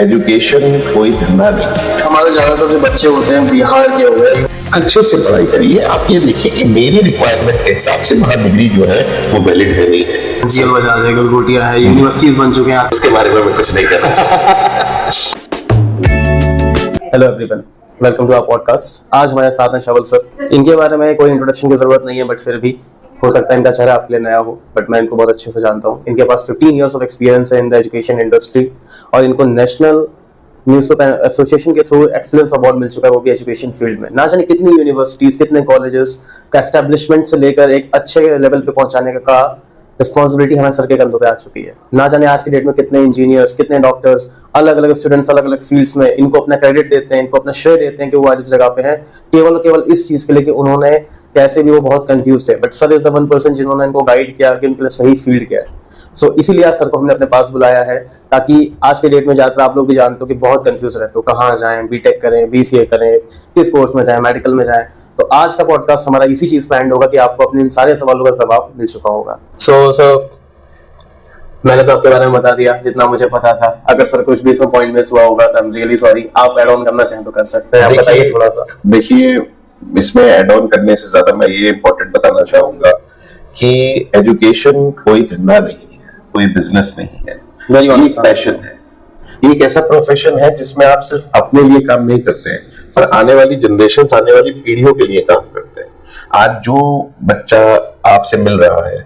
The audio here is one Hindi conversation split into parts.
एजुकेशन कोई धंधा नहीं। हमारे ज्यादातर जो बच्चे होते हैं बिहार के हो गए, अच्छे से पढ़ाई करिए। आप ये देखिए कि मेरी रिक्वायरमेंट के हिसाब से वहाँ डिग्री जो है वो वैलिड है नहीं है। जियो बजाज है, गलगोटिया है, यूनिवर्सिटीज बन चुके हैं। इसके बारे में मैं कुछ नहीं कहना चाहता। Hello everyone, welcome to our podcast. आज हमारे साथ हैं शवल सर। इनके बारे में कोई इंट्रोडक्शन की जरूरत नहीं है, बट फिर भी हो सकता है इनका चेहरा आपके लिए नया हो, बट मैं इनको बहुत अच्छे से जानता हूँ। इनके पास 15 इयर्स ऑफ एक्सपीरियंस है इन द एजुकेशन इंडस्ट्री और इनको नेशनल न्यूज़पेपर एसोसिएशन के थ्रू एक्सीलेंस अवार्ड मिल चुका है, वो भी एजुकेशन फील्ड में। ना जाने कितनी यूनिवर्सिटीज, कितने कॉलेजेस का एस्टेब्लिशमेंट से लेकर एक अच्छे लेवल पे पहुंचाने का रिस्पॉन्सिबिलिटी हमारे सर के कंधों पे आ चुकी है। ना जाने आज की डेट में कितने इंजीनियर्स, कितने डॉक्टर्स, अलग अलग स्टूडेंट्स अलग अलग फील्ड्स में इनको अपना क्रेडिट देते हैं, इनको अपना श्रेय देते हैं कि वो आज इस जगह पे हैं केवल इस चीज के लिए कि उन्होंने कैसे भी वो बहुत कंफ्यूज थे, but sir is the one person जिन्होंने इनको गाइड किया कि उनके लिए सही फील्ड क्या है। सो इसीलिए आज सर को हमने अपने पास बुलाया है, ताकि आज के डेट में ज्यादातर आप लोग भी जानते हो कि बहुत कंफ्यूज रहते हो, कहाँ जाएं, बीटेक करें, बीसीए करें, किस कोर्स में जाएं, मेडिकल में जाएं। तो आज का पॉडकास्ट हमारा इसी चीज पे एंड होगा कि आपको अपने इन सारे सवालों का जवाब मिल चुका होगा। सो मैंने तो आपके बारे में बता दिया जितना मुझे पता था। अगर सर कुछ भी इसमें पॉइंट मिस हुआ होगा तो आई एम रियली सॉरी। आप ऐड ऑन करना चाहें तो कर सकते हैं, आप बताइए थोड़ा सा। देखिए, इसमें ऐड ऑन करने से ज्यादा मैं ये इम्पोर्टेंट बताना चाहूंगा कि एजुकेशन कोई धंधा नहीं है, कोई बिजनेस नहीं है, ये एक पैशन है। ये एक ऐसा प्रोफेशन है जिसमें आप सिर्फ अपने लिए काम नहीं करते हैं, पर आने वाली जनरेशन, आने वाली पीढ़ियों के लिए काम करते हैं। आज जो बच्चा आपसे मिल रहा है,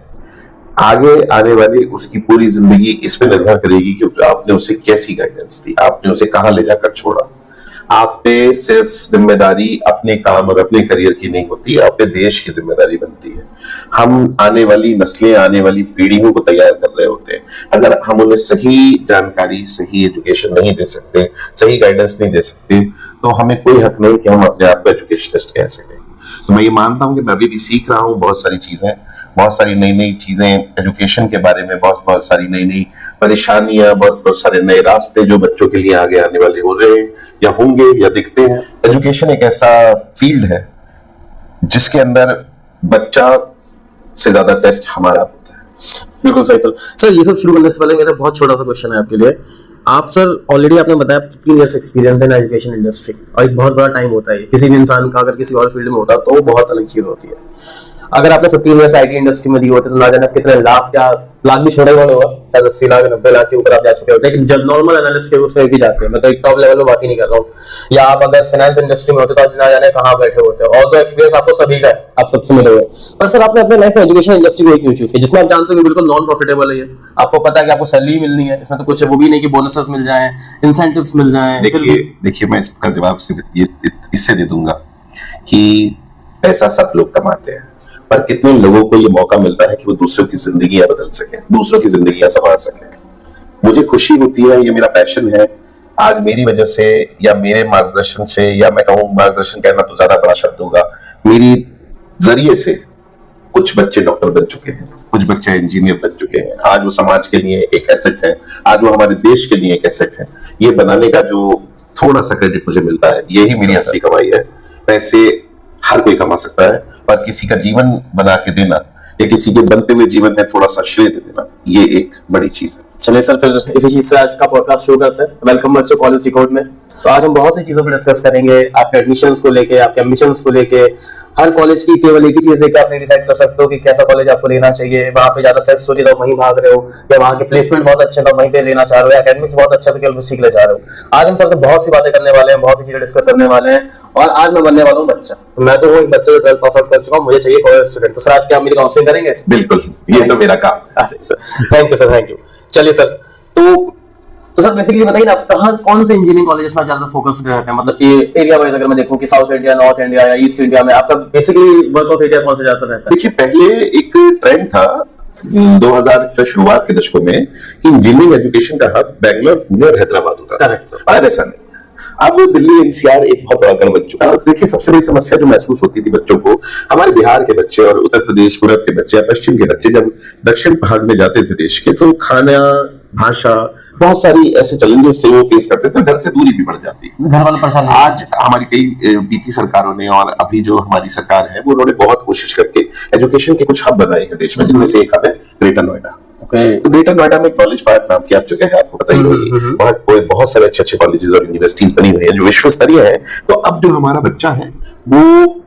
आगे आने वाली उसकी पूरी जिंदगी इस पे निर्भर करेगी कि आपने उसे कैसी गाइडेंस दी, आपने उसे कहां ले जाकर छोड़ा। आप पे सिर्फ जिम्मेदारी अपने काम और अपने करियर की नहीं होती, आप पे देश की जिम्मेदारी बनती है। हम आने वाली नस्लें, आने वाली पीढ़ियों को तैयार कर रहे होते हैं। अगर हम उन्हें सही जानकारी, सही एजुकेशन नहीं दे सकते, सही गाइडेंस नहीं दे सकते, तो हमें कोई हक नहीं कि हम अपने आप को एजुकेशनिस्ट कह सकें। तो मैं ये मानता हूँ कि मैं अभी भी सीख रहा हूँ बहुत सारी चीजें, बहुत सारी नई नई चीजें एजुकेशन के बारे में, बहुत सारी नई नई परेशानियां, बहुत सारे नए रास्ते जो बच्चों के लिए आगे आने वाले हो रहे हैं या होंगे या दिखते हैं। एजुकेशन एक ऐसा फील्ड है जिसके अंदर बच्चा से ज्यादा टेस्ट हमारा होता है। बिल्कुल सही सर। ये सब शुरू करने से पहले मेरा बहुत छोटा सा क्वेश्चन है आपके लिए। आप सर ऑलरेडी आपने बताया 15 years experience in education industry, और एक बहुत बड़ा टाइम होता है किसी भी इंसान का। अगर किसी और फील्ड में होता तो वो बहुत अलग चीज होती है। अगर आपने 15 इयर्स आईटी इंडस्ट्री में दी होते तो ना जाने कितने लाख भी छोड़े वाले होगा, शायद 80 लाख 90 लाख के ऊपर आप जा चुके होते हैं। लेकिन जब नॉर्मल एनालिस्ट के उसमें भी जाते हैं, मैं तो एक टॉप लेवल में बात ही नहीं कर रहा हूँ। या आप अगर फाइनेंस इंडस्ट्री में होते तो आज ना जाने कहाँ बैठे होते हैं। और तो एक्सपीरियंस आपको सभी का है, आप सबसे मिले हुए। पर सर आपने अपने लाइफ में एजुकेशन इंडस्ट्री को क्यों चूज किया, जिसमें आप जानते हो कि बिल्कुल नॉन प्रॉफिटेबल है? आपको पता है कि आपको सैलरी मिलनी है, इसमें तो कुछ वो भी नहीं कि बोनसेस मिल जाए, इंसेंटिव्स मिल जाए। देखिए मैं इसका जवाब सिर्फ इससे दे दूंगा कि पैसा सब लोग कमाते हैं, पर कितने लोगों को ये मौका मिलता है कि वो दूसरों की जिंदगियां बदल सके, दूसरों की जिंदगियां संवार सके। मुझे खुशी होती है, ये मेरा पैशन है। आज मेरी वजह से या मेरे मार्गदर्शन से, या मैं कहूँ मार्गदर्शन कहना तो ज्यादा बड़ा शब्द होगा, मेरी जरिए से कुछ बच्चे डॉक्टर बन चुके हैं, कुछ बच्चे इंजीनियर बन चुके हैं। आज वो समाज के लिए एक एसेट है, आज वो हमारे देश के लिए एक एसेट है। ये बनाने का जो थोड़ा सा क्रेडिट मुझे मिलता है, यही मेरी असली कमाई है। पैसे हर कोई कमा सकता है, पर किसी का जीवन बना के देना या किसी के बनते हुए जीवन में थोड़ा सा श्रेय दे देना, ये एक बड़ी चीज है। चलिए सर, फिर इसी चीज से आज का पॉडकास्ट शुरू करते हैं। वेलकम बच्चों कॉलेज डिकोड में। तो आज हम बहुत सी चीजों पर डिस्कस करेंगे, आपके एडमिशंस को लेके, आपके एम्बिशंस को लेके। हर कॉलेज की केवल एक ही चीज लेकर आप नहीं डिसाइड कर सकते हो कि कैसा कॉलेज आपको लेना चाहिए। वहाँ पे ज्यादा फेस्ट हो रही है वहीं भाग रहे हो, या वहाँ के प्लेसमेंट बहुत अच्छे तो वहीं पे लेना चाह रहे हो, एकेडमिक्स बहुत अच्छा तो केवल उसी के लिए जा रहे हो। आज हम सर से बहुत सी बातें करने वाले हैं, बहुत सी चीजें डिस्कस करने वाले हैं। और आज मैं बनने वाला हूँ बच्चा। तो मैं तो वो एक बच्चा जो 12th पास आउट कर चुका हूँ, मुझे चाहिए कॉलेज स्टूडेंट। तो सर आज क्या आप मेरी काउंसलिंग करेंगे? बिल्कुल, ये तो मेरा काम है। Thank you sir, thank you. चलिए सर, तो सर बेसिकली बताइए ना, आप कौन से इंजीनियरिंग कॉलेजेस में ज्यादा फोकस्ड रहते हैं? मतलब एरिया वाइज अगर मैं देखूं कि साउथ इंडिया, नॉर्थ इंडिया या ईस्ट इंडिया में आपका बेसिकली वर्क ऑफ एरिया कौन सा ज्यादा रहता है? देखिए, पहले एक ट्रेंड था 2000 के शुरुआत के दशकों में कि इंजीनियरिंग एजुकेशन का हब बैंगलोर, पुणे और हैदराबाद होता था। Correct sir. और ऐसा नहीं, अब दिल्ली एनसीआर एक बहुत बड़ा गढ़ बन चुका है। देखिए, सबसे बड़ी समस्या जो महसूस होती थी बच्चों को, हमारे बिहार के बच्चे और उत्तर प्रदेश पूरब के बच्चे, पश्चिम के बच्चे जब दक्षिण भाग में जाते थे देश के, तो खाना, भाषा, बहुत सारी ऐसे चैलेंजेस थे वो फेस करते थे, घर से दूरी भी बढ़ जाती है, घर वाले परेशान। आज हमारी कई बीती सरकारों ने और अभी जो हमारी सरकार है वो उन्होंने बहुत कोशिश करके एजुकेशन के कुछ हब बनाए हैं देश में, जिनमें से एक हब है ग्रेटर नोएडा। तो ग्रेटर नोएडा में कॉलेज पार्क नाम की आप जगह है, आपको पता ही होगी, वहाँ कोई बहुत सारे अच्छे अच्छे कॉलेजेस और यूनिवर्सिटीज बनी हुई हैं जो विश्व स्तरीय है। तो अब जो हमारा बच्चा है वो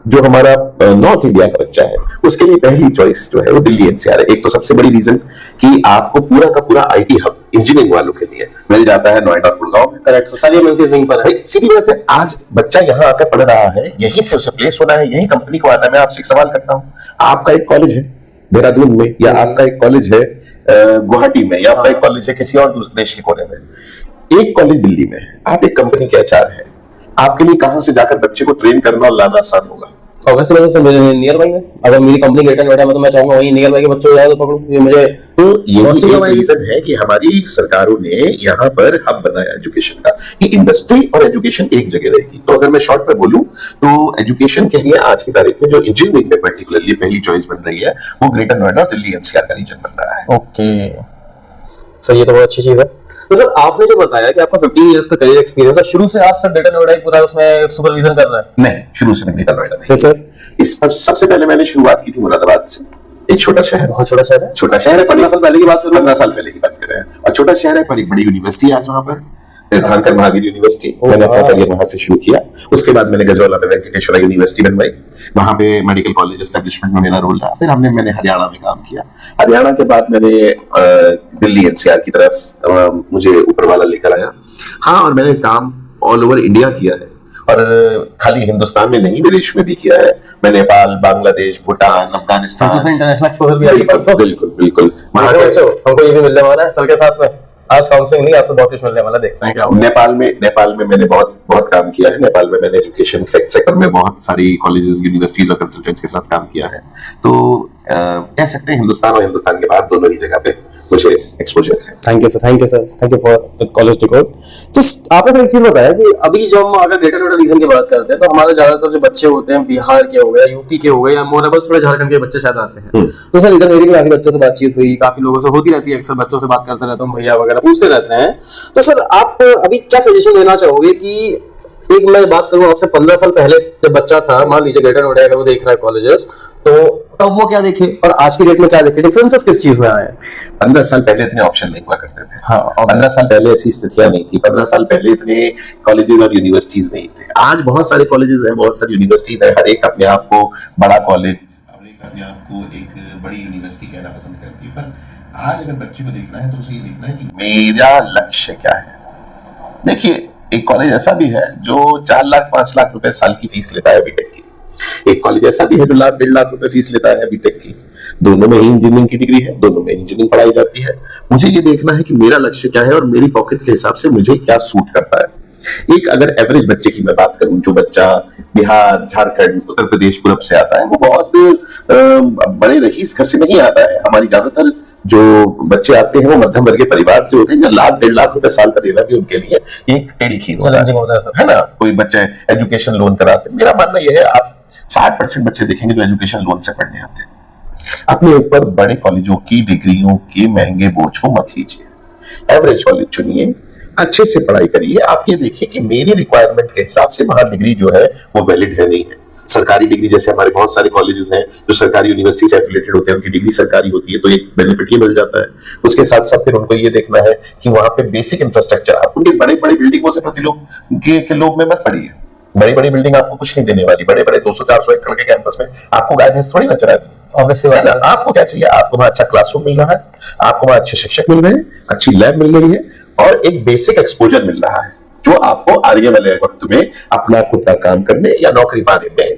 जो हमारा नॉर्थ इंडिया का बच्चा है उसके लिए पहली चॉइस जो है वो दिल्ली एनसीआर है। एक तो सबसे बड़ी रीजन कि आपको पूरा का पूरा आईटी हब इंजीनियरिंग वालों के लिए मिल जाता है नोएडा और गुड़गांव में। करेक्ट, सारी एमएनसीज वहीं पर है। सीधी बात है, आज बच्चा यहाँ आकर पढ़ रहा है, यही से उसे प्लेस होना है, यही कंपनी को आना है। मैं आपसे एक सवाल करता हूँ, आपका एक कॉलेज है देहरादून में, या आपका एक कॉलेज है गुवाहाटी में, या आपका एक कॉलेज है किसी और दूसरे देश के कोने में, एक कॉलेज दिल्ली में है, आप एक कंपनी के एचआर है, आपके लिए कहां से जाकर बच्चे को ट्रेन करना और लाना आसान होगा? नियर बाई है। अगर मेरी कंपनी ग्रेटर नोएडा में तो मैं चाहूंगा वही नियर बाई के बच्चों को जाए तो पकड़ूं। ये मुझे तो यही एक रीजन है कि हमारी सरकारों ने यहाँ पर हब बनाया एजुकेशन का, कि इंडस्ट्री और एजुकेशन एक जगह रहेगी। तो अगर मैं शॉर्ट में बोलूं तो एजुकेशन के लिए आज की तारीख में जो इंजीनियरिंग में पर्टिकुलरली पहली चॉइस बन रही है वो ग्रेटर नोएडा और दिल्ली एनसीआर का रीजन बन रहा है। ओके सर, ये तो बहुत अच्छी चीज है। तो सर आपने जो बताया कि आपका 15 इयर्स का करियर एक्सपीरियंस है, शुरू से आप सर ग्रेटर नोएडा ही पूरा उसमें सुपरविजन कर रहे हैं? नहीं, शुरू से मैं ग्रेटर नोएडा नहीं। तो सर इस पर सबसे पहले मैंने शुरुआत की थी मुरादाबाद से। एक छोटा शहर, बहुत छोटा शहर है, छोटा शहर है, 15 साल पहले की बात कर रहे हैं। 15 साल पहले की बात कर रहे हैं, और छोटा शहर है पर एक बड़ी यूनिवर्सिटी है आज वहां पर, तीर्थंकर महावीर यूनिवर्सिटी। मैंने अपना करियर वहां से शुरू किया। उसके बाद मैंने गजरौला में वेंकटेश्वरा यूनिवर्सिटी बनवाई, वहां पे मेडिकल कॉलेज एस्टेब्लिशमेंट में मेरा रोल रहा। फिर मैंने हरियाणा में काम किया। हरियाणा के बाद मैंने दिल्ली एनसीआर की तरफ मुझे ऊपर वाला लेकर आया। हाँ, और मैंने काम ऑल ओवर इंडिया किया है, और खाली हिंदुस्तान में नहीं विदेश में भी किया है। मैं नेपाल, बांग्लादेश, भूटान, अफगानिस्तान, इंटरनेशनल एक्सपोजर भी आपके पास तो? बिल्कुल बिल्कुल। हमको ये भी मिलने वाला है सर के साथ में। आज काउंसलिंग नहीं, आज तो बहुत कुछ मिलने वाला, देखते हैं क्या होगा। नेपाल में मैंने बहुत काम किया है। नेपाल में मैंने एजुकेशन सेक्टर में बहुत सारी कॉलेजेस, यूनिवर्सिटीज और कंसल्टेंट्स के साथ काम किया है। तो कह सकते हैं हिंदुस्तान और हिंदुस्तान के बाहर दोनों ही जगह पे मुझे एक्सपोजर है। Thank you sir, thank you for the college record. तो आपने सर एक चीज बताया कि अभी जो हम अगर ग्रेटर नोएडा रीजन की बात करते हैं तो हमारे ज्यादातर जो बच्चे होते हैं बिहार के हो गए, यूपी के हो गए, या मोरेबल थोड़े झारखंड के बच्चे शायद आते हैं। तो सर इधर मेरी भी काफी बच्चों से बातचीत हुई, काफी लोगों से होती रहती है, अक्सर बच्चों से बात करते रहता हूँ, भैया वगैरह पूछते रहते हैं। तो सर आप अभी क्या सजेशन देना चाहोगे कि एक मैं बात करूं आपसे, 15 साल पहले जब बच्चा था, मान लीजिए ग्रेटर नोएडा अगर वो देख रहा है कॉलेजेस, तो तब वो क्या देखे और आज की डेट में क्या देखे, डिफरेंसेस किस चीज में आए हैं? 15 साल पहले इतने ऑप्शन नहीं हुआ करते थे। हाँ, 15 साल पहले ऐसी स्थितियां नहीं थी। 15 साल पहले इतने कॉलेजेस और यूनिवर्सिटीज नहीं थे। आज बहुत सारे कॉलेजेस हैं, बहुत सारी यूनिवर्सिटीज हैं, हर एक अपने आप को बड़ा कॉलेज, हर एक अपने आप को एक बड़ी यूनिवर्सिटी कहना पसंद करती है। पर आज अगर बच्चे को देखना है तो उसे ये देखना है कि मेरा लक्ष्य क्या है। देखिए, एक कॉलेज ऐसा भी है जो 4 लाख 5 लाख रुपए साल की फीस लेता है बीटेक की, एक कॉलेज ऐसा भी है जो 1 लाख 1.5 लाख रुपए फीस लेता है बीटेक की। दोनों में ही इंजीनियरिंग की डिग्री है, दोनों में इंजीनियरिंग पढ़ाई जाती है। मुझे ये देखना है कि मेरा लक्ष्य क्या है और मेरी पॉकेट के हिसाब से मुझे क्या सूट करता है। एक अगर एवरेज बच्चे की मैं बात करूं, जो बच्चा बिहार, झारखंड, उत्तर प्रदेश, पूरब से आता है, वो बहुत बड़े रईस घर से नहीं आता है। हमारी ज्यादातर जो बच्चे आते हैं वो मध्यम वर्गीय परिवार से होते हैं, जो 1 लाख 1.5 लाख रुपए साल का देना भी उनके लिए एक टेढ़ी खीर होता है ना। कोई बच्चे एजुकेशन लोन कराते हैं। मेरा मानना यह है, आप 60% बच्चे देखेंगे जो एजुकेशन लोन से पढ़ने आते हैं। अपने ऊपर बड़े कॉलेजों की डिग्रियों के महंगे बोझ को मत लीजिए, एवरेज कॉलेज चुनिए, अच्छे से पढ़ाई करिए। आप ये देखिए कि मेरी रिक्वायरमेंट के हिसाब से वहां डिग्री जो है वो वैलिड है नहीं है। सरकारी डिग्री, जैसे हमारे बहुत सारे कॉलेजेस हैं जो सरकारी यूनिवर्सिटी से एफिलिएटेड होते हैं, उनकी डिग्री सरकारी होती है, तो एक बेनिफिट ये मिल जाता है। उसके साथ साथ फिर उनको ये देखना है कि वहां पे बेसिक इंफ्रास्ट्रक्चर, आप उनकी बड़ी बड़ी बिल्डिंगों से प्रतिलोम के लोग में मत पढ़िए। बड़ी बड़ी बिल्डिंग आपको कुछ नहीं देने वाली। बड़े बड़े 200-400 एकड़ के कैंपस में आपको गाय भैंस थोड़ी ना चरानी। ऑब्वियसली बात है। आपको क्या चाहिए? आपको वहां अच्छा क्लासरूम मिल रहा है, आपको वहां अच्छे शिक्षक मिल रहे हैं, अच्छी लैब मिल रही है, और एक बेसिक एक्सपोजर मिल रहा है जो आपको आगे वाले वक्त में अपना खुद का काम करने या नौकरी पाने में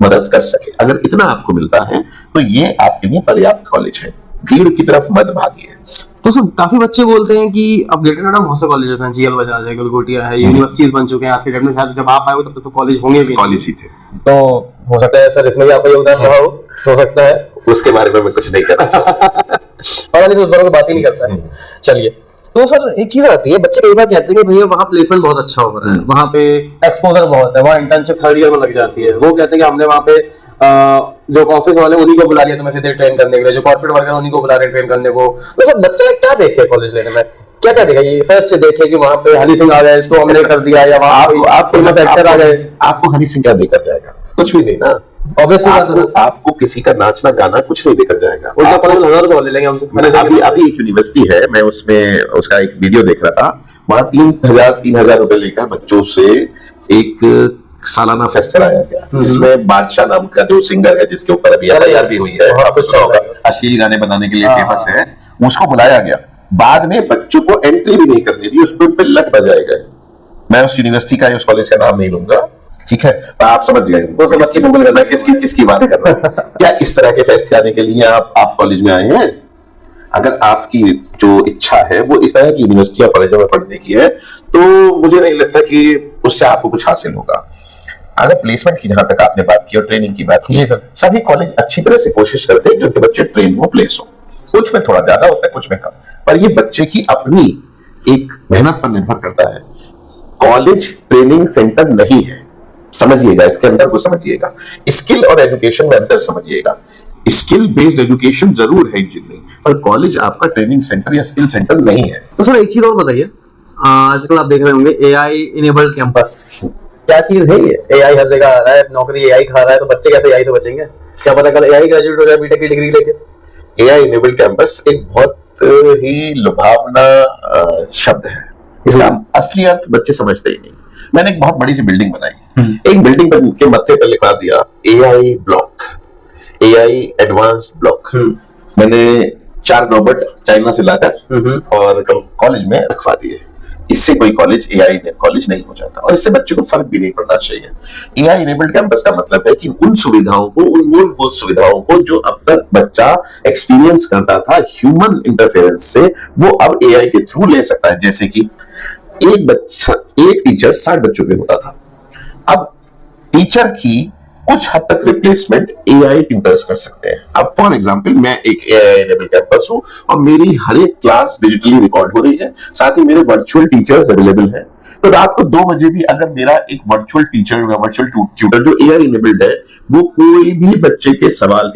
मदद कर सके। अगर इतना आपको मिलता है तो ये आपके लिए पर्याप्त कॉलेज है। भीड़ की तरफ मत भागिए। तो सर काफी बच्चे बोलते हैं कि अब ग्रेटर नोएडा बहुत से कॉलेजेस हैं, जीएल बजाज है, गलगोटिया है, यूनिवर्सिटीज बन चुके हैं आज के डेट में। शायद जब आप आए हो तब तो कॉलेज होंगे भी, कॉलेज ही थे। तो हो सकता है सर इसमें भी आपका योगदान रहा हो सकता है। उसके बारे में मैं कुछ नहीं कहना चाहता। पता नहीं, उस बारे में बात ही नहीं करता है। चलिए, तो सर एक चीज आती है, बच्चे कई बार कहते हैं कि भैया वहाँ प्लेसमेंट बहुत अच्छा हो रहा है, वहाँ पे एक्सपोजर बहुत है, वहाँ इंटर्नशिप 3rd ईयर में लग जाती है। वो कहते हैं कि हमने वहाँ पे जो ऑफिस वाले उन्हीं को बुला लिया तुम्हें सीधे ट्रेन करने के लिए, जो कॉर्पोरेट वर्कर उन्हीं को बुला रहे हैं ट्रेन करने को। तो सर बच्चा क्या देखे कॉलेज लेने में, क्या देखेगा? ये फर्स्ट देखे कि वहाँ पे हनी सिंह आ गए तो हमने कर दिया, या वहाँ आप फेमस एक्टर आ गए। आपको हनी सिंह क्या देकर जाएगा? कुछ भी नहीं ना। ऑब्वियसली बात है। आपको किसी का नाचना गाना कुछ नहीं देकर जाएगा। उल्टा कॉलेज 1000 रुपए ले लेंगे हमसे। अभी अभी एक यूनिवर्सिटी है, मैं उसमें उसका एक वीडियो देख रहा था, वहां 3000 रुपए लेकर बच्चों से एक सालाना फेस्ट कराया गया, जिसमें बादशाह नाम का जो सिंगर है, जिसके ऊपर अभी एफआईआर भी हुई है, आपको पता होगा, अश्लील गाने बनाने के लिए फेमस है, उसको बुलाया गया। बाद में बच्चों को एंट्री भी नहीं करने दी, उस पे लट बजाए गए। मैं उस यूनिवर्सिटी का, उस कॉलेज का नाम नहीं लूंगा, ठीक है, पर आप समझ गए मैं किसकी बात कर रहा हूं। क्या इस तरह के फेस्ट करने के लिए आप कॉलेज में आए हैं? अगर आपकी जो इच्छा है वो इस तरह की यूनिवर्सिटी या कॉलेजों में पढ़ने की है, तो मुझे नहीं लगता कि उससे आपको कुछ हासिल होगा। अगर प्लेसमेंट की जहां तक आपने बात की और ट्रेनिंग की बात की, जी सर, सभी कॉलेज अच्छी तरह से कोशिश करते हैं कि उनके बच्चे ट्रेन हो, प्लेस हो। कुछ में थोड़ा ज्यादा होता है, कुछ में कम, पर ये बच्चे की अपनी एक मेहनत पर निर्भर करता है। कॉलेज ट्रेनिंग सेंटर नहीं है, समझिएगा, इसके अंदर को समझिएगा। स्किल और एजुकेशन में अंतर समझिएगा। स्किल बेस्ड एजुकेशन जरूर है इंजीनियरिंग, पर कॉलेज आपका ट्रेनिंग सेंटर या स्किल सेंटर नहीं है। तो सर एक चीज और बताइए, आजकल आप देख रहे होंगे एआई इनेबल्ड कैंपस, क्या चीज है ये? एआई हर जगह आ रहा है, नौकरी एआई खा रहा है, तो बच्चे कैसे एआई से बचेंगे? क्या पता कल एआई ग्रेजुएट हो जाए बीटेक की डिग्री लेके। एआई इनेबल्ड कैंपस एक बहुत ही लुभावना शब्द है, इसका असली अर्थ बच्चे समझते ही नहीं। मैंने एक बहुत बड़ी सी बिल्डिंग बनाई, एक बिल्डिंग के मत्थे पर लिखा दिया AI block, AI advanced block. मैंने 4 रोबोट चाइना से लाकर और कॉलेज में रखवा दिए। इससे कोई कॉलेज एआई कॉलेज नहीं हो जाता, और इससे बच्चों को फर्क भी नहीं पड़ना चाहिए। एआई इनेबल्ड कैंपस का मतलब है कि उन सुविधाओं को, उन मूलभूत सुविधाओं को जो अब तक बच्चा एक्सपीरियंस करता था ह्यूमन इंटरफेरेंस से, वो अब एआई के थ्रू ले सकता है। जैसे कि एक टीचर 60 बच्चों पे होता था, अब टीचर की कुछ हद तक रिप्लेसमेंट एआई ट्यूटर्स कर सकते हैं। अब फॉर एग्जांपल मैं एक एआई इनेबल कैंपस हूं और मेरी हर एक क्लास डिजिटली रिकॉर्ड हो रही है, साथ ही मेरे वर्चुअल टीचर्स अवेलेबल हैं। तो रात को 2 बजे भी अगर मेरा एक वर्चुअल टीचर या वर्चुअल ट्यूटर जो एआई इनेबल्ड है, वो कोई भी बच्चे के सवाल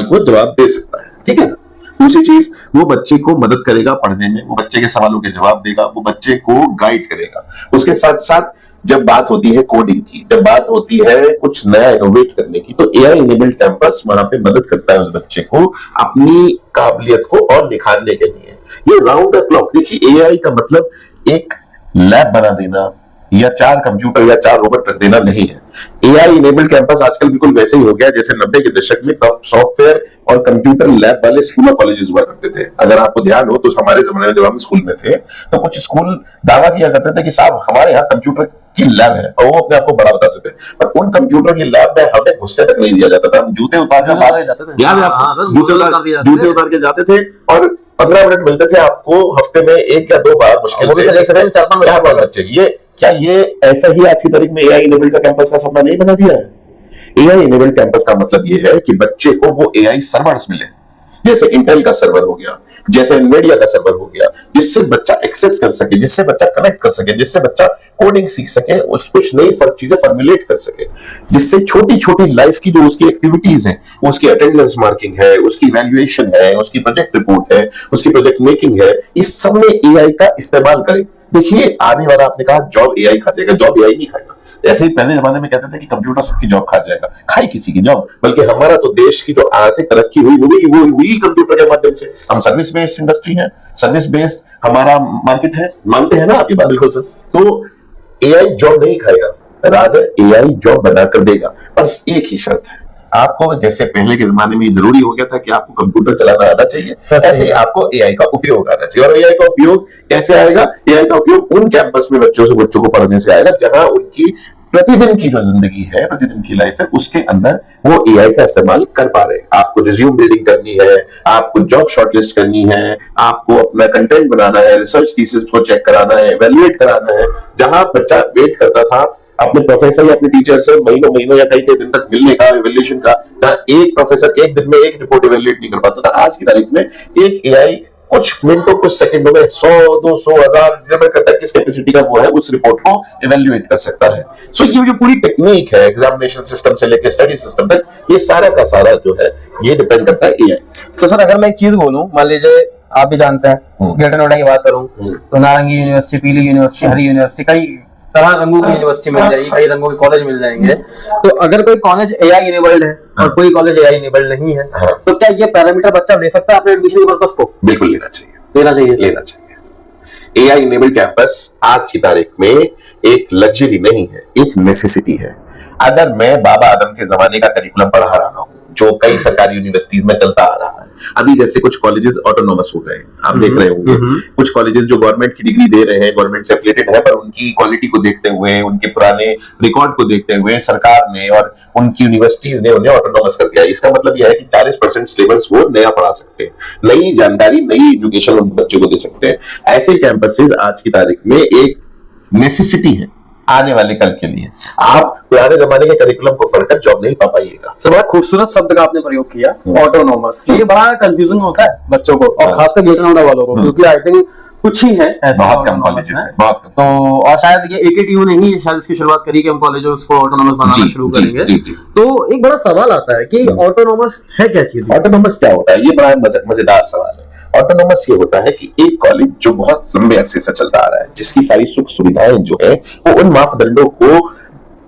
को जवाब दे सकता है, ठीक है ना। दूसरी चीज, वो बच्चे को मदद करेगा पढ़ने में, वो बच्चे के सवालों के जवाब देगा, वो बच्चे को गाइड करेगा। उसके साथ साथ जब बात होती है कोडिंग की, जब बात होती है कुछ नया इनोवेट करने की, तो एआई इनेबल्ड कैंपस वहां पे मदद करता है उस बच्चे को अपनी काबिलियत को और निखारने के लिए। ये राउंड द क्लॉक, देखिए एआई का मतलब एक लैब बना देना या 4 कंप्यूटर या 4 रोबोट रख देना नहीं है। एआई इनेबल्ड कैंपस आजकल बिल्कुल वैसे ही हो गया जैसे 90 के दशक में सॉफ्टवेयर और कंप्यूटर लैब वाले स्कूल और कॉलेजेस हुआ करते थे। अगर आपको ध्यान हो तो हमारे जमाने में जब हम स्कूल में थे, तो कुछ स्कूल दावा किया करते थे कि साहब हमारे यहाँ कंप्यूटर की लैब है, और वो अपने आप को बड़ा बताते थे, पर उन कंप्यूटर की लैब में हमें घुसने तक नहीं दिया जाता था। हम जूते उतार के याद है आपको, जूते उतार के जाते थे, और 15 मिनट मिलते थे आपको हफ्ते में 1 या 2 बार मुश्किल से 4-5 बच्चे। ये ऐसा ही आज की तारीख में एआई इनेबल्ड का कैंपस का सपना नहीं बना दिया है। एआई इनेबल्ड कैंपस का मतलब ये है कि बच्चे को वो एआई सर्वर्स मिले, जैसे इंटेल का सर्वर हो गया, जैसे एनवीडिया का सर्वर हो गया, जिससे बच्चा एक्सेस कर सके, जिससे बच्चा कनेक्ट कर सके, जिससे बच्चा कोडिंग सीख सके, कुछ नई चीजें फॉर्मुलेट कर सके, जिससे छोटी छोटी लाइफ की जो उसकी एक्टिविटीज हैं, उसकी अटेंडेंस मार्किंग है, उसकी वैल्यूएशन है, उसकी प्रोजेक्ट रिपोर्ट है, उसकी प्रोजेक्ट मेकिंग है, इस सब में एआई का इस्तेमाल करें। देखिए आने वाला, आपने कहा जॉब एआई खा जाएगा, जॉब एआई नहीं खाएगा। ऐसे ही पहले जमाने में कहते थे कि कंप्यूटर सबकी जॉब खा जाएगा, खाई किसी की जॉब, बल्कि हमारा तो देश की जो आर्थिक तरक्की हुई वो हुई कंप्यूटर के माध्यम से। हम सर्विस बेस्ड इंडस्ट्री है, सर्विस बेस्ड हमारा मार्केट है, मानते हैं ना आपकी बात? बिल्कुल सर। तो एआई जॉब नहीं खाएगा, रादर एआई जॉब बनाकर देगा। बस एक ही शर्त है, आपको जैसे पहले के जमाने में जरूरी हो गया था कि आपको कंप्यूटर चलाना आना चाहिए, ऐसे ही आपको एआई का उपयोग आना चाहिए। और एआई का उपयोग कैसे आएगा? एआई का उपयोग उन कैंपस में बच्चों को पढ़ने से आएगा जहां उनकी प्रतिदिन की जो जिंदगी है, प्रतिदिन की लाइफ है, उसके अंदर वो एआई का इस्तेमाल कर पा रहे हैं। आपको रिज्यूम बिल्डिंग करनी है, आपको जॉब शॉर्टलिस्ट करनी है, आपको अपना कंटेंट बनाना है, रिसर्च थीसिस को चेक कराना है, इवैल्यूएट कराना है। जहां बच्चा वेट करता था अपने प्रोफेसर या अपने टीचर से महीनों या कई दिन तक मिलने का, इवैल्यूएशन का, जहां एक प्रोफेसर एक दिन में एक रिपोर्ट इवैल्यूएट नहीं कर पाता था, आज की तारीख में एक एआई कुछ मिनटों, कुछ सेकंडों में 100, 200, 1000 निर्भर करता है किस कैपेसिटी का वो है, उस रिपोर्ट को इवैल्यूएट कर सकता है। सो ये जो पूरी टेक्निक है, एग्जामिनेशन सिस्टम से लेकर स्टडी सिस्टम तक, ये सारा का सारा जो है ये डिपेंड करता है एआई। तो सर अगर मैं एक चीज बोलूं, मान लीजिए आप भी जानते हैं, ग्रेटर नोएडा की बात करूं तो नारंगी यूनिवर्सिटी, पीली यूनिवर्सिटी, हरी यूनिवर्सिटी, कई तरह रंगों की यूनिवर्सिटी मिल जाएगी, कई रंगों के कॉलेज मिल जाएंगे। तो अगर कोई कॉलेज AI इनेबल्ड है और कोई कॉलेज AI इनेबल्ड नहीं है, तो क्या ये पैरामीटर बच्चा ले सकता है अपने एडमिशन के पर्पस को? बिल्कुल लेना चाहिए, लेना चाहिए। AI इनेबल्ड कैंपस आज की तारीख में एक लग्जरी नहीं है, एक नेसेसिटी है। अगर मैं बाबा आदम के जमाने का करिकुलम पढ़ा रहा हूं जो कई सरकारी यूनिवर्सिटीज में चलता आ रहा है, अभी जैसे कुछ कॉलेजेस ऑटोनोमस हो गए, आप देख रहे होंगे कुछ कॉलेजेस जो गवर्नमेंट की डिग्री दे रहे हैं, गवर्नमेंट से एफिलिएटेड है, पर उनकी क्वालिटी को देखते हुए, उनके पुराने रिकॉर्ड को देखते हुए सरकार ने और उनकी यूनिवर्सिटीज ने उन्हें ऑटोनोमस कर दिया। इसका मतलब यह है कि 40% सिलेबस वो नया पढ़ा सकते हैं, नई जानकारी, नई एजुकेशन उन बच्चों को दे सकते हैं। ऐसे कैंपसेस आज की तारीख में एक नेसेसिटी है आने वाले कल के लिए। आप पुराने जमाने के करिकुलम को पढ़कर जॉब नहीं पा पाइएगा। बड़ा खूबसूरत शब्द का आपने प्रयोग किया, ऑटोनोमस। ये बड़ा कंफ्यूजिंग होता है बच्चों को और खासकर गेट नोएडा वालों को, क्योंकि आई थिंक कुछ ही है ऐसा, बहुत कम कॉलेजेस हैं, बहुत कम। तो और शायद ये AKTU ने ही शायद इसकी शुरुआत करी कि हम कॉलेजेस को ऑटोनोमस बनाना शुरू करेंगे। तो एक बड़ा सवाल आता है कि ऑटोनोमस है क्या चीज? ऑटोनोमस क्या होता है? ये बड़ा मजेदार सवाल है। ऑटोनोमस ये होता है कि एक कॉलेज जो बहुत लंबे अरसे से चलता आ रहा है, जिसकी सारी सुख सुविधाएं जो है वो उन मापदंडों को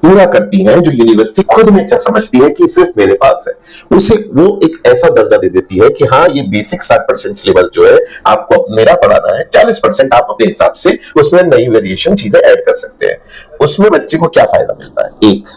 पूरा करती हैं जो यूनिवर्सिटी खुद में समझती है कि सिर्फ मेरे पास है, उसे वो एक ऐसा दर्जा दे देती है कि हाँ, ये बेसिक 60% सिलेबस जो है आपको मेरा पढ़ाना है, 40% आप अपने हिसाब से उसमें नई वेरिएशन चीजें ऐड कर सकते हैं। उसमें बच्चे को क्या फायदा मिलता है? एक,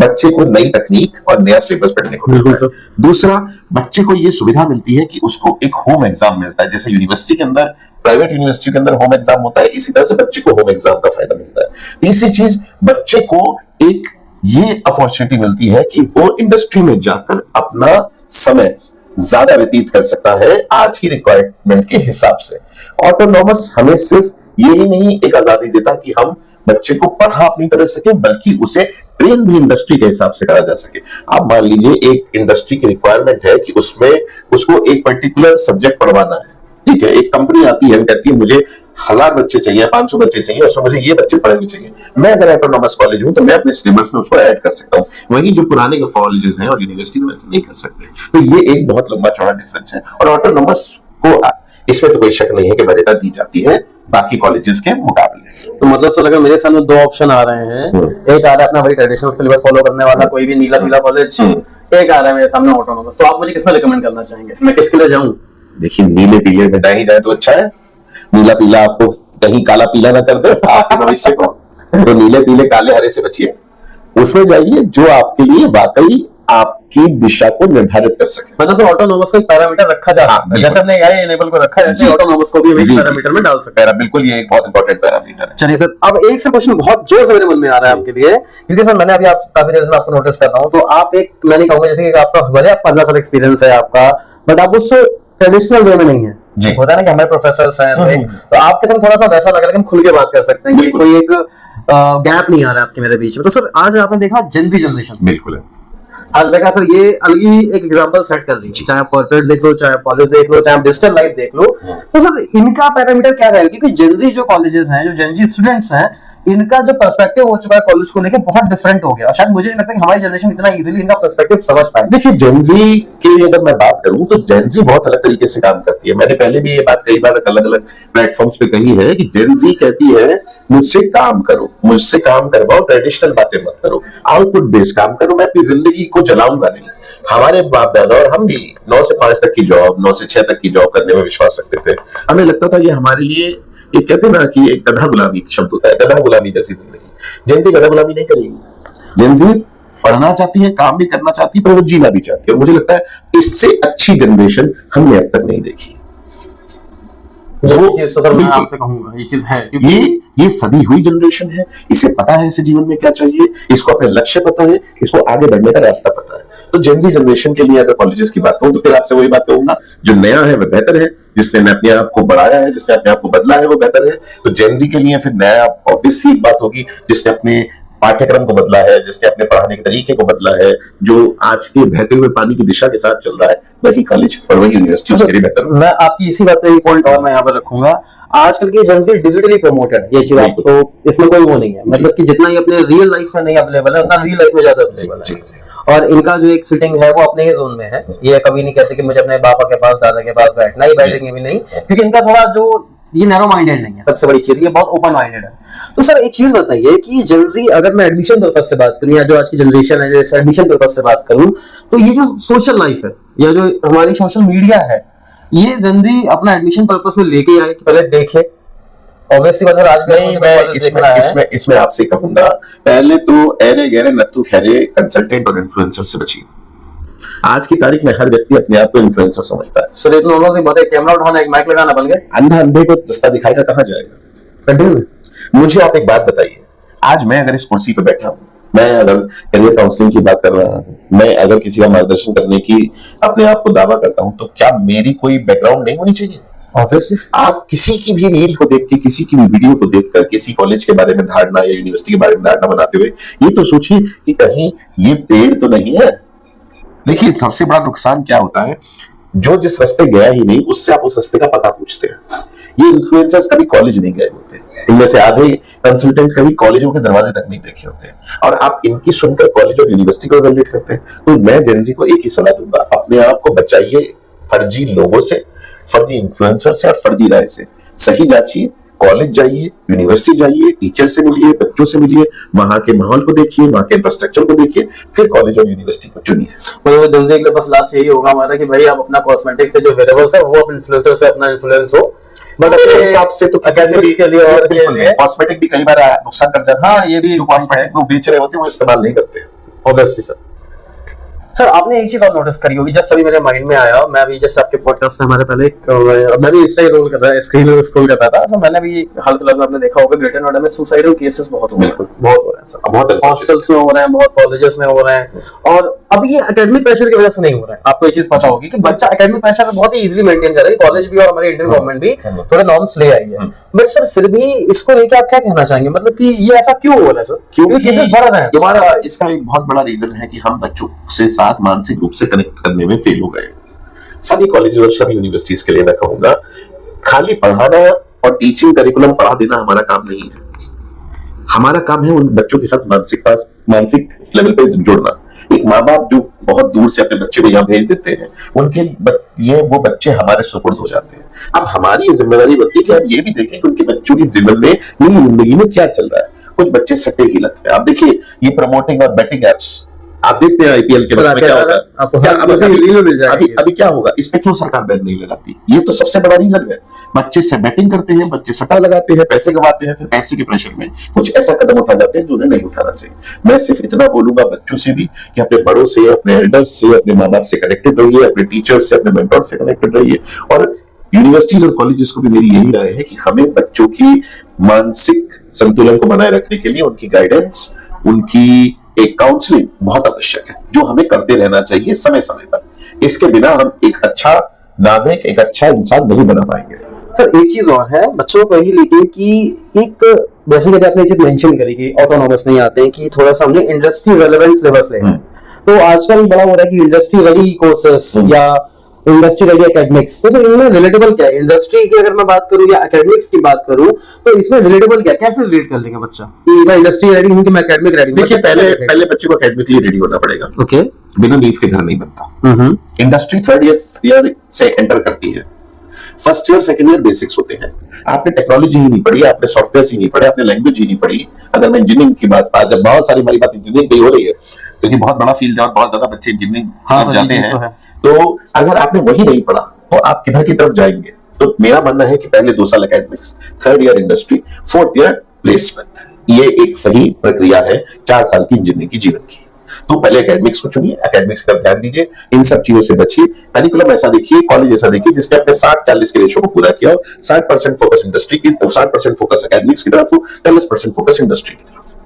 बच्चे को नई तकनीक और नया सिलेबस पढ़ने को मिलता है। दूसरा, बच्चे को ये सुविधा मिलती है कि उसको एक होम एग्जाम मिलता है। जैसे यूनिवर्सिटी के अंदर, प्राइवेट यूनिवर्सिटी के अंदर होम एग्जाम होता है, इसी तरह से बच्चे को होम एग्जाम का फायदा मिलता है। तीसरी चीज, बच्चे को एक ये अपॉर्चुनिटी मिलती है कि वो इंडस्ट्री में जाकर अपना समय ज्यादा व्यतीत कर सकता है आज की रिक्वायरमेंट के हिसाब से। ऑटोनॉमस हमें सिर्फ यही नहीं एक आजादी देता कि हम बच्चे को पढ़ा अपनी तरह सके, बल्कि उसे ट्रेन भी इंडस्ट्री के हिसाब से करा जा सके। आप मान लीजिए एक इंडस्ट्री की रिक्वायरमेंट है कि उसमें उसको एक पर्टिकुलर सब्जेक्ट पढ़वाना है, ठीक है। एक कंपनी आती है, कहती है मुझे 1000 बच्चे चाहिए, 500 बच्चे चाहिए, उसमें मुझे ये बच्चे पढ़ने चाहिए। मैं अगर ऑटोनॉमस कॉलेज हूं तो मैं अपने सिलेबस में उसको ऐड कर सकता हूं। वहीं जो पुराने कॉलेजेस हैं और यूनिवर्सिटी में वैसे नहीं कर सकते। तो ये एक बहुत लंबा चौड़ा डिफरेंस है। और ऑटोनॉमस को इसमें तो कोई शक नहीं है कि वरीयता दी जाती है बाकी कॉलेजेस के मुकाबले। तो मतलब सर, अगर मेरे सामने दो ऑप्शन आ रहे हैं, एक आ रहा है अपना वही ट्रेडिशनल सिलेबस फॉलो करने वाला कोई भी नीला पीला कॉलेज, एक आ रहा है मेरे सामने ऑटोनॉमस, तो आप मुझे किसमें रिकमेंड करना चाहेंगे? मैं किसके लिए जाऊं? देखिए, नीले पीले में नहीं जाए तो अच्छा है। नीला पीला आपको कहीं काला पीला ना कर दे आपके भविष्य को, तो नीले पीले काले हरे से बचिए, उसमें जाइए जो आपके लिए वाकई आपकी दिशा को निर्धारित कर सके। मतलब सर, ऑटोनॉमस का एक पैरामीटर रखा जा सकता है, जैसे हमने AI इनेबल को रखा है, ऐसे ऑटोनॉमस को भी हम एक पैरामीटर में डाल सकते हैं। बिल्कुल, ये एक बहुत इंपॉर्टेंट पैरामीटर है। चलिए सर, अब एक से क्वेश्चन बहुत जोर से मेरे मन में आ रहा है आपके लिए, क्योंकि सर मैंने अभी आप काफी देर से आपको नोटिस कर रहा हूँ, तो आप एक, मैंने कहूंगा जैसे कि आपका भले 15 साल एक्सपीरियंस है आपका, बट आप उस ट्रेडिशनल वे में नहीं है। होता है ना कि हमारे प्रोफेसर्स हैं, तो आपके साथ थोड़ा सा वैसा लग रहा है कि हम खुल के बात कर सकते हैं, कोई एक गैप नहीं आ रहा है आपके मेरे बीच में। तो सर, आज आपने देखा जेनजी जनरेशन, बिल्कुल है, हर जगह सर ये अलग ही एक एग्जांपल सेट कर दीजिए, चाहे आप कॉर्पोरेट देख लो, चाहे आप कॉलेज देख लो, चाहे आप डिजिटल लाइफ देख लो, तो सर इनका पैरामीटर क्या रहेगा? क्योंकि जेनजी जो कॉलेजेस हैं, जो जेनजी स्टूडेंट्स हैं, इनका जो पर्सपेक्टिव हो चुका है कॉलेज को लेकर बहुत डिफरेंट हो गया, और शायद मुझे नहीं लगता कि हमारी जनरेशन इतना इजीली इनका पर्सपेक्टिव समझ पाए। देखिए, जेनजी के लिए अगर मैं बात करूं तो जेनजी बहुत अलग तरीके से काम करती है। मैंने पहले भी ये बात कई बार अलग अलग प्लेटफॉर्म्स पे कही है कि जेनजी कहती है मुझसे काम करो, मुझसे काम करवाओ, ट्रेडिशनल बातें मत करो, आउटपुट बेस्ड काम करो, मैं अपनी जिंदगी को जलाऊंगा नहीं। हमारे बाप दादा और हम भी 9 से 5 तक की जॉब, 9 से 6 तक की जॉब करने में विश्वास रखते थे। हमें लगता था ये हमारे लिए, ये कहते ना कि एक गधा गुलामी शब्द होता है, गधा गुलामी जैसी जिंदगी। जेनजी गधा गुलामी नहीं करेगी। जेनजी पढ़ना चाहती है, काम भी करना चाहती है, पर वो जीना भी चाहती है। मुझे लगता है इससे अच्छी जनरेशन हमने अब तक नहीं देखी। चीज तो सर मैं आपसे कहूंगा, ये चीज है, ये सदी हुई जनरेशन है, इसे पता है इसे जीवन में क्या चाहिए, इसको अपने लक्ष्य पता है, इसको आगे बढ़ने का रास्ता पता है। तो जेनजी जनरेशन के लिए अगर कॉलेजेस की बात करूं तो फिर आपसे वही बात कहूंगा, जो नया है वह बेहतर है, जिसने अपने आप को बढ़ाया है, जिसने अपने आप को बदला है वो बेहतर है। तो जेनजी के लिए फिर नया ऑब्वियस सी बात होगी, जिसने अपने पाठ्यक्रम को बदला है, जिसने अपने पढ़ाने के तरीके को बदला है, जो आज के बहते हुए पानी की दिशा के साथ चल रहा है, वही कॉलेज और वही यूनिवर्सिटी उसके लिए बेहतर। मैं आपकी इसी बात पे एक पॉइंट और मैं यहाँ पर रखूंगा, आजकल की जेनजी डिजिटली प्रमोटेड, ये चीज आपको, तो इसमें कोई वो नहीं है, मतलब कि जितना ही अपने रियल लाइफ में नहीं अवेलेबल है, उतना रियल लाइफ में ज्यादा अवेलेबल है। और इनका जो एक सिटिंग है वो अपने ही जोन में है। ये कभी नहीं कहते कि मुझे अपने पापा के पास, दादा के पास बैठना ही, बैठेंगे भी नहीं, क्योंकि इनका थोड़ा जो ये नैरो माइंडेड नहीं है, सबसे बड़ी चीज ये बहुत ओपन माइंडेड है। तो सर एक चीज बताइए कि जनरली अगर मैं एडमिशन पर्पस से बात करूं या जो आज की जनरेशन है जैसे एडमिशन पर्पस से बात करूं, तो ये जो सोशल लाइफ है या जो हमारी सोशल मीडिया है, ये जनरली अपना एडमिशन पर्पस में लेके आए कि पहले देखे। ऑब्वियसली बात है, आज नहीं, मैं इसमें आपसे कहूंगा, पहले तो ऐरे गहरे नत्थु खैरे कंसल्टेंट और इन्फ्लुएंसर से बचिए। आज की तारीख में हर व्यक्ति अपने आप को इन्फ्लुएंसर समझता है। सर एक नॉर्मल सी बात है, कैमरा उठाना एक माइक लगाना बन गया। अंधा अंधे को रास्ता दिखाएगा, कहाँ जाएगा? मुझे आप एक बात बताइए, आज मैं अगर इस कुर्सी पे बैठा हूं, मैं अगर करियर काउंसलिंग की बात कर रहा हूं, मैं अगर किसी का मार्गदर्शन करने की अपने आप को दावा करता हूं, तो क्या मेरी कोई बैकग्राउंड नहीं होनी चाहिए? ऑब्वियसली आप किसी की भी रील को देख के, किसी की भी वीडियो को देखकर किसी कॉलेज के बारे में धारणा या यूनिवर्सिटी के बारे में धारणा बनाते हुए ये तो सोचिए कि कहीं ये पेड़ तो नहीं है। देखिए सबसे बड़ा नुकसान क्या होता है, जो जिस रास्ते गया ही नहीं उससे आप उस रास्ते का पता पूछते हैं। ये इन्फ्लुएंसर्स कभी कॉलेज नहीं गए होते, इनमें से आधे कंसल्टेंट कभी कॉलेजों के दरवाजे तक नहीं देखे होते, और आप इनकी सुनकर कॉलेज और यूनिवर्सिटी को इवैल्यूएट करते हैं। तो मैं जेनजी को एक ही सलाह दूंगा, अपने आप को बचाइए फर्जी लोगों से, फर्जी इन्फ्लुएंसर से और फर्जी राय से। सही जांचिए, कॉलेज जाइए, यूनिवर्सिटी जाइए, टीचर से मिलिए, बच्चों से मिलिए, वहां के माहौल को देखिए, वहां के इंफ्रास्ट्रक्चर को देखिए, फिर कॉलेज और यूनिवर्सिटी को चुनिए। जनजी के लिए बस लास्ट यही होगा हमारा कि भाई आप अपना कॉस्मेटिक से जो वेरिएबल्स है वो आप इन्फ्लुएंसर से अपना इन्फ्लुएंस हो, बट अपने हिसाब से तो एकेडमिक्स के लिए और कॉस्मेटिक भी कई बार नुकसान कर जाता है। हाँ ये भी जो कॉस्मेटिक वो बेच रहे होते हैं वो इस्तेमाल नहीं करते हैं। ऑब्वियसली सर आपने एक चीज और नोटिस करी होगी, जस्ट अभी मेरे माइंड में आया, मैं अभी जस्ट आपके पॉडकास्ट से हमारे पहले मैं भी इंस्टा रोल कर रहा स्क्रीन में स्क्रॉल कर रहा था, सो मैंने भी हाल फिलहाल में आपने देखा होगा ग्रेटर नोएडा में सुसाइडल केसेस बहुत हो रहे हैं, बहुत हो रहे हैं सर, बहुत हॉस्टल्स में हो रहे हैं, बहुत कॉलेजेस में हो रहे हैं, और अब ये एकेडमिक प्रेशर की वजह से नहीं हो रहा है। आपको ये चीज पता होगी कि बच्चा एकेडमिक प्रेशर बहुत ही इजीली मेंटेन कर रहा है, कॉलेज भी और हमारी इंडियन गवर्नमेंट भी थोड़े नॉर्म्स ले आई है, बट सर फिर भी इसको लेकर आप क्या कहना चाहेंगे, मतलब कि ये ऐसा क्यों हो रहा है सर? क्योंकि केसेस बढ़ रहे हैं। हमारा इसका एक बहुत बड़ा रीजन है कि हम बच्चों से साथ मानसिक रूप से कनेक्ट करने में फेल हो गए। सभी कॉलेजेस और सभी यूनिवर्सिटीज के लिए मैं कहूंगा, खाली पढ़ाना और टीचिंग करिकुलम पढ़ा देना हमारा काम नहीं है। हमारा काम है उन बच्चों के साथ मानसिक लेवल पे जोड़ना। एक माँ बाप जो बहुत दूर से अपने बच्चे को यहाँ भेज देते हैं, उनके वो बच्चे हमारे सुपुर्द हो जाते हैं। अब हमारी ये जिम्मेदारी बनती है कि हम ये भी देखें कि उनके बच्चों की जीवन में, जिंदगी में क्या चल रहा है। कुछ बच्चे सट्टे की लत में, आप देखिए ये प्रमोटिंग और बेटिंग एप्स आप देखते हैं आईपीएल के बाद में क्या होता है, अभी क्या होगा, इस पे क्यों सरकार बैन नहीं लगाती? ये तो सबसे बड़ा रीजन है। बच्चे से बैटिंग करते हैं, बच्चे सट्टा लगाते हैं, पैसे गवाते हैं, फिर पैसे के प्रेशर में कुछ ऐसा कदम उठा जाते हैं जो उन्हें नहीं उठाना चाहिए। मैं सिर्फ इतना बोलूंगा बच्चों से भी कि अपने बड़ों से, अपने एल्डर्स से, अपने माँ बाप से कनेक्टेड रहिए, अपने टीचर्स से, अपने मेंटर से कनेक्टेड रहिए, और यूनिवर्सिटीज और कॉलेजेस को भी मेरी यही राय है कि हमें बच्चों की मानसिक संतुलन को बनाए रखने के लिए उनकी गाइडेंस, उनकी एक काउंसलिंग बहुत आवश्यक है, जो हमें करते रहना चाहिए समय समय पर। इसके बिना हम एक अच्छा नागरिक, एक अच्छा इंसान नहीं बना पाएंगे। सर एक चीज और है, बच्चों को यही लेके कि एक जैसे कि आपने चीज मेंशन करी कि ऑटोनॉमस में आते हैं कि थोड़ा सा हमने इंडस्ट्री रेलेवेंस सिलेबस ले, तो आजकल बड़ा हो रहा है कि इंडस्ट्री रेडी कोर्सेस या इंडस्ट्री रेडी एकेडमिक्स, तो सर इनमें रिलेटेबल क्या है? इंडस्ट्री की अगर मैं बात करूं या एकेडमिक्स की बात करूं, तो इसमें रिलेटेबल क्या, कैसे रिलेट कर लेंगे बच्चा कि मैं इंडस्ट्री रेडी हूं कि मैं एकेडमिक रेडी हूं? देखिए पहले बच्चे को एकेडमिकली रेडी होना पड़ेगा। ओके, बिना नींव के घर नहीं बनता। इंडस्ट्री थर्ड ईयर से एंटर करती है, first year second year basics होते हैं। आपने टेक्नोलॉजी ही नहीं पढ़ी, आपने सॉफ्टवेयर ही नहीं पढ़े, आपने लैंग्वेज ही नहीं पढ़ी। अगर मैं इंजीनियरिंग की बात, जब बहुत सारी हमारी बात इंजीनियरिंग पे हो रही है क्योंकि बहुत बड़ा फील्ड है और बहुत ज्यादा बच्चे इंजीनियरिंग जाते हैं, तो अगर आपने वही नहीं पढ़ा तो आप किधर की तरफ जाएंगे? तो मेरा मानना है कि पहले 2 साल academics, third year industry, fourth year placement, ये एक सही प्रक्रिया है 4 साल की इंजीनियरिंग की जीवन की। तो पहले एकेडमिक्स को चुनिए, एकेडमिक्स पर ध्यान दीजिए, इन सब चीजों से बचिए। करिकुलम ऐसा देखिए, कॉलेज ऐसा देखिए जिसने अपने 60-40 के रेशो को पूरा किया हो। 60% फोकस इंडस्ट्री की, 60% फोकस एकेडमिक्स की तरफ हो, 40% फोकस इंडस्ट्री की तरफ।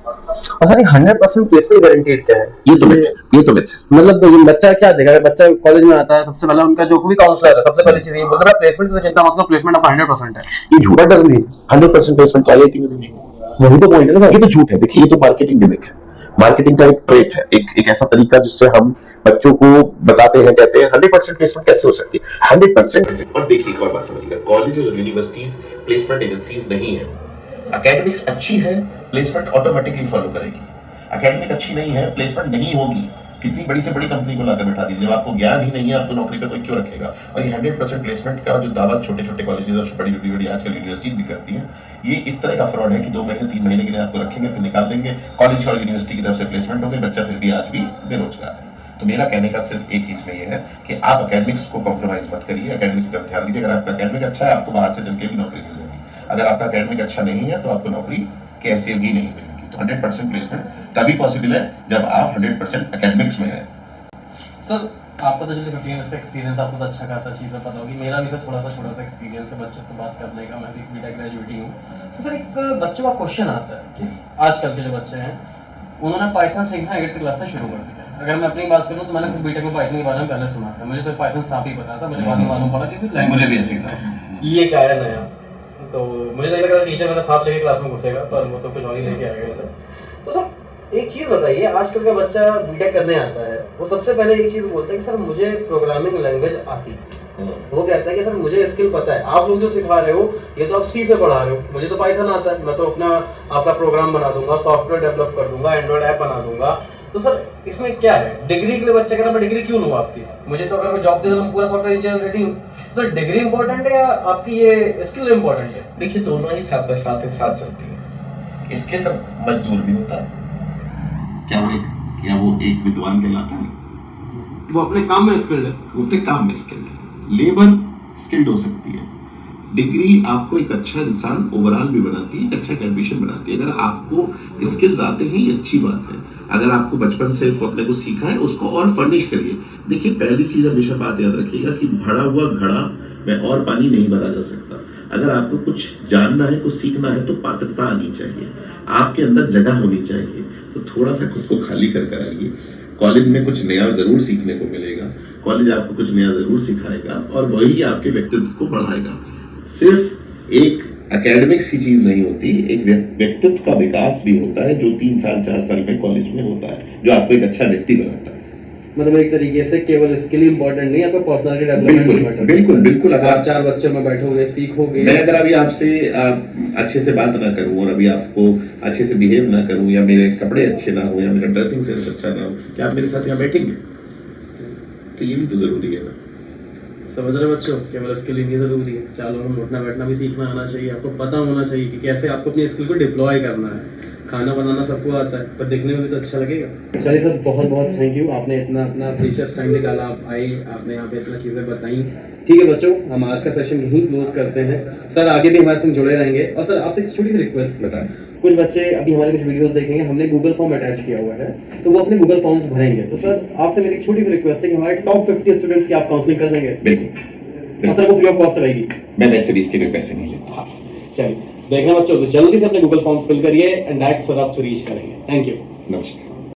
और सर 100% प्लेसमेंट गारंटीड क्या है? ये तो मिथ है। मतलब बच्चा क्या देखेगा? बच्चा कॉलेज में आता है, सबसे पहले उनका जो भी काउंसलर है सबसे पहली चीज ये बोलता है प्लेसमेंट की चिंता मत करो, प्लेसमेंट आपका 100% है। ये झूठ है। 100% प्लेसमेंट तो आईआईटी में नहीं है। वही तो पॉइंट है ना सर, ये तो झूठ है। देखिए ये तो मार्केटिंग गिमिक है, मार्केटिंग का एक ट्रेट है, एक ऐसा तरीका जिससे हम बच्चों को बताते हैं, कहते हैं 100% प्लेसमेंट कैसे हो सकती है? 100%। और देखिए एक और बात समझिएगा, कॉलेजेस और यूनिवर्सिटीज प्लेसमेंट एजेंसीज नहीं है। एकेडमिक्स अच्छी है, प्लेसमेंट ऑटोमेटिकली फॉलो करेगी। एकेडमिक अच्छी नहीं है, प्लेसमेंट नहीं होगी। कितनी बड़ी से बड़ी कंपनी को लाकर बैठा दीजिए, जब आपको ज्ञान ही नहीं है आपको नौकरी पे कोई क्यों रखेगा। और ये 100% प्लेसमेंट का जो दावा छोटे छोटे कॉलेजेस और बड़ी बड़ी आजकल यूनिवर्सिटी भी करती हैं, ये इस तरह का फ्रॉड है कि 2 महीने 3 महीने के लिए आपको रखेंगे, फिर निकाल देंगे। कॉलेज और यूनिवर्सिटी की तरफ से प्लेसमेंट होंगे, बच्चा फिर भी आज भी बेरोजगार है। तो मेरा कहने का सिर्फ एक ही इसमें ये है कि आप एकेडमिक्स को कॉम्प्रोमाइज मत करिए, एकेडमिक्स पर ध्यान दीजिए। अगर आपका एकेडमिक अच्छा है आपको बाहर से चल के भी नौकरी मिल जाएगी, अगर आपका एकेडमिक अच्छा नहीं है तो आपको नौकरी कैसे भी नहीं मिलेगी। तो 100% प्लेसमेंट तभी पॉसिबल है जब आप 100% एकेडमिक्स में है। सर आपका तो चलिए 15 इयर्स का एक्सपीरियंस, आपको तो अच्छा खासा चीज़ें पता होगी। मेरा भी सर थोड़ा सा छोटा सा एक्सपीरियंस है बच्चों से बात करने का, मैं भी बीटेक ग्रेजुएट ही हूँ। तो सर एक बच्चों का क्वेश्चन आता है कि आजकल के जो बच्चे हैं उन्होंने पाइथन सीखना 8th क्लास से शुरू कर दिया। अगर मैं अपनी बात करूँ तो मैंने खुद बीटेक में पाइथन के बारे में पहले सुना था, मुझे तो पाइथन साफ ही पता था, मुझे बाद में मालूम पड़ा क्योंकि मुझे भी ऐसे था ये क्या है नया। तो मुझे नहीं लगा टीचर मेरा साफ लेके क्लास में घुसेगा, पर वो तो कुछ और ही लेके आ गया था। तो सर एक चीज़ बताइए, आजकल का बच्चा बीटेक करने आता है, वो सबसे पहले एक चीज़ बोलता है कि सर मुझे प्रोग्रामिंग लैंग्वेज आती है। वो कहता है कि सर मुझे स्किल पता है, आप लोग जो सिखा रहे हो ये तो आप सी से पढ़ा रहे हो, मुझे तो पाइथन आता है, मैं तो अपना आपका प्रोग्राम बना दूंगा, सॉफ्टवेयर डेवलप कर दूंगा, एंड्रॉइड ऐप बना दूंगा। तो सर इसमें क्या है, डिग्री के लिए बच्चा कह रहा मैं डिग्री क्यों लूँ आपकी, मुझे तो अगर मैं जॉब दे तो मैं पूरा सॉफ्टवेयर इंजीनियर रेडी हूँ। सर डिग्री इंपॉर्टेंट है या आपकी ये स्किल इंपॉर्टेंट है? देखिए दोनों ही साथ बाय साथ चलती है। इसके तो मजदूर भी होता है, क्या वो एक विद्वान कहलाता है? वो अपने काम में स्किल्ड है, वो अपने काम में स्किल्ड है। लेबर स्किल्ड हो सकती है, डिग्री आपको एक अच्छा इंसान ओवरऑल भी बनाती है, एक अच्छा एडमिशन बनाती है। अगर आपको स्किल्स आते हैं ये अच्छी बात है, अगर आपको बचपन से अपने को सीखा है उसको और फर्निश करिए। देखिए पहली चीज हमेशा बात याद रखिएगा कि भरा हुआ घड़ा में और पानी नहीं भरा जा सकता। अगर आपको कुछ जानना है, कुछ सीखना है तो पात्रता आनी चाहिए, आपके अंदर जगह होनी चाहिए। तो थोड़ा सा खुद को खाली कर आइए। कॉलेज में कुछ नया जरूर सीखने को मिलेगा, कॉलेज आपको कुछ नया जरूर सिखाएगा और वही आपके व्यक्तित्व को बढ़ाएगा। सिर्फ एक एकेडमिक्स की चीज नहीं होती, एक व्यक्तित्व का विकास भी होता है जो 3 साल 4 साल में कॉलेज में होता है, जो आपको एक अच्छा व्यक्ति बनाता है। मतलब एक तरीके से केवल स्किल इंपॉर्टेंट नहीं, आपका पर्सनालिटी डेवलपमेंट बिल्कुल। अगर आप 4 बच्चों में बैठोगे, सीखोगे। मैं अगर अभी आपसे अच्छे से बात ना करूं और अभी आपको अच्छे से बिहेव ना करूं, या मेरे कपड़े अच्छे ना हो, या मेरा ड्रेसिंग सेंस अच्छा ना हो, क्या आप मेरे साथ यहाँ बैठेंगे? तो ये भी तो जरूरी है ना। समझ रहे बच्चों, केवल स्किल ही नहीं जरूरी है, 4 लोगों में उठना बैठना भी सीखना आना चाहिए। आपको पता होना चाहिए कि कैसे आपको अपनी स्किल को डिप्लॉय करना है। खाना बनाना सबको आता है, पर दिखने में भी तो अच्छा लगेगा। चलिए सर, बहुत बहुत थैंक यू, आपने इतना अपना प्रीशियस टाइम निकाला, आप आए, आपने यहाँ पे इतना चीज़ें बताई। ठीक है बच्चों, हम आज का सेशन यहीं क्लोज करते हैं। सर आगे भी हमारे साथ जुड़े रहेंगे। और सर आपसे एक छोटी सी रिक्वेस्ट, बताएं। कुछ बच्चे अभी हमारे कुछ वीडियोस देखेंगे, हमने गूगल फॉर्म अटैच किया हुआ है, तो वो अपने गूगल फॉर्म्स भरेंगे। तो सर आपसे मेरी एक छोटी सी रिक्वेस्ट है कि हमारे टॉप 50 स्टूडेंट्स की आप काउंसलिंग कर देंगे? बिल्कुल। और सर वो फ्री ऑफ कॉस्ट रहेगी? मैं वैसे भी इसके लिए पैसे नहीं लेता। चलिए देखना बच्चों, तो जल्दी से अपने गूगल फॉर्म फिल करिए एंड डायरेक्ट सर आप से रीच करेंगे। Thank you. नमस्कार।